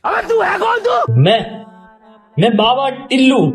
अबे तू है कौन तू? मैं बाबा टिल्लू।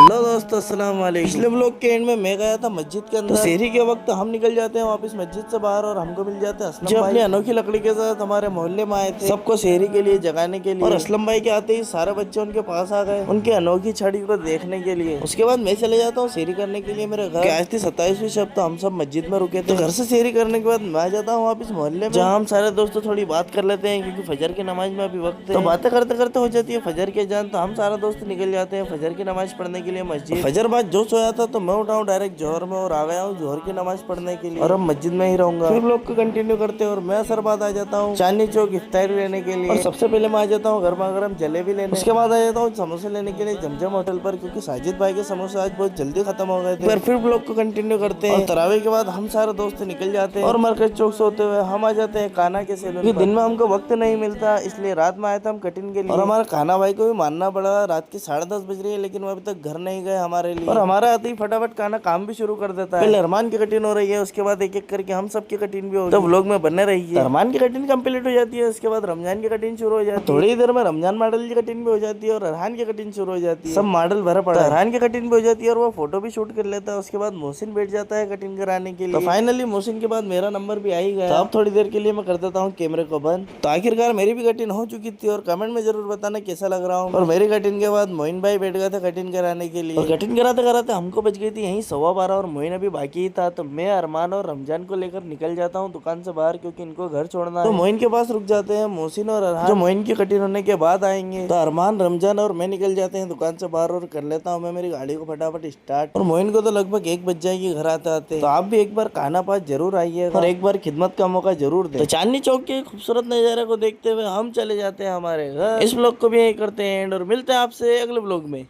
हेलो दोस्तों, अस्सलाम वालेकुम। पिछले व्लॉग के एंड में मैं गया था मस्जिद के अंदर। तो शहरी के वक्त हम निकल जाते हैं वापस मस्जिद से बाहर और हमको मिल जाते हैं असलम भाई। अपनी अनोखी लकड़ी के साथ हमारे मोहल्ले में आए थे सबको शहरी के लिए जगाने के लिए। और असलम भाई के आते ही सारे बच्चे उनके पास आ गए उनकी अनोखी छड़ी को देखने के लिए। उसके बाद मैं चले जाता हूँ शहरी करने के लिए मेरे घर। आज थी 27वीं शब, तो हम सब मस्जिद में रुके थे। घर से शहरी करने के बाद मैं आ जाता हूँ वापस मोहल्ले में, जहाँ हम सारे दोस्तों थोड़ी बात कर लेते हैं क्योंकि फजर की नमाज में अभी वक्त है। तो बातें करते करते हो जाती है फजर के जान। तो हम सारे दोस्त निकल जाते हैं फजर की नमाज पढ़ने के लिए मस्जिद। फजर बाद जो सोया था तो मैं उठाऊं डायरेक्ट जोहर में और आ गया हूँ जोहर की नमाज पढ़ने के लिए। और अब मस्जिद में ही रहूंगा। फिर लोग को कंटिन्यू करते हैं और मैं असर बाद आ जाता हूँ चांदनी चौक इफ्तारी लेने के लिए। और सबसे पहले मैं आ जाता हूँ गर्मा गर्म जलेबी लेने। उसके बाद आ जाता हूँ समोसे लेने के लिए जमजम होटल पर, क्योंकि साजिद भाई के समोसे आज बहुत जल्दी खत्म हो गए थे। फिर ब्लॉग को कंटिन्यू करते हैं। तरावी के बाद हम सारे दोस्त निकल जाते हैं और मरकज चौक से होते हुए हम आ जाते हैं काना के सैलून। दिन में हमको वक्त नहीं मिलता, इसलिए रात में आए थे हम कटिंग के लिए। और हमारा काना भाई को भी मानना पड़ा, रात की 10:30 बज रही है लेकिन वो अभी तक घर नहीं गए हमारे लिए। और हमारा आते ही फटाफट काना काम भी शुरू कर देता है। पहले अरमान की कटिंग हो रही है, उसके बाद एक एक करके हम सब की कटिंग भी होगी। तो व्लॉग में बने रही है। अरमान की कटिंग कंप्लीट हो जाती है, उसके बाद रमजान की कटिंग शुरू हो जाती है। थोड़ी ही देर में रमजान मॉडल की कटिंग भी हो जाती है और अरहान की कटिंग शुरू हो जाती है। सब मॉडल भरा पड़ा है। अरहान की कटिंग भी हो जाती है और वो फोटो भी शूट कर लेता है। उसके बाद मोहसिन बैठ जाता है कटिंग कराने के लिए। तो फाइनली मोहसिन के बाद मेरा नंबर भी आ ही गया। तो अब थोड़ी देर के लिए मैं कर देता हूँ कैमरे को बंद। तो आखिरकार मेरी भी कटिंग हो चुकी थी और कमेंट में जरूर बताना कैसा लग रहा हूँ। और मेरी कटिंग के बाद मोइन भाई बैठ गए थे कटिंग कराने के लिए। और कटिंग कराते कराते हमको बच गई थी यही 12:15 और मोइन अभी बाकी ही था। तो मैं अरमान और रमजान को लेकर निकल जाता हूँ दुकान से बाहर, क्योंकि इनको घर छोड़ना है। तो मोइन के पास रुक जाते हैं मोहसिन और अरहान, जो मोइन की कटिंग होने के बाद आएंगे। तो अरमान, रमजान और मैं निकल जाते हैं दुकान से बाहर और कर लेता हूँ मैं मेरी गाड़ी को फटाफट स्टार्ट। और मोइन को तो लगभग 1 बज जाएगी घर आते आते। तो आप भी एक बार काना पास जरूर आइए और एक बार खिदमत का मौका जरूर दे। तो चांदनी चौक के खूबसूरत नजारे को देखते हुए हम चले जाते हैं हमारे घर। इस ब्लॉग को भी यही करते हैं एंड और मिलते हैं आपसे अगले ब्लॉग में।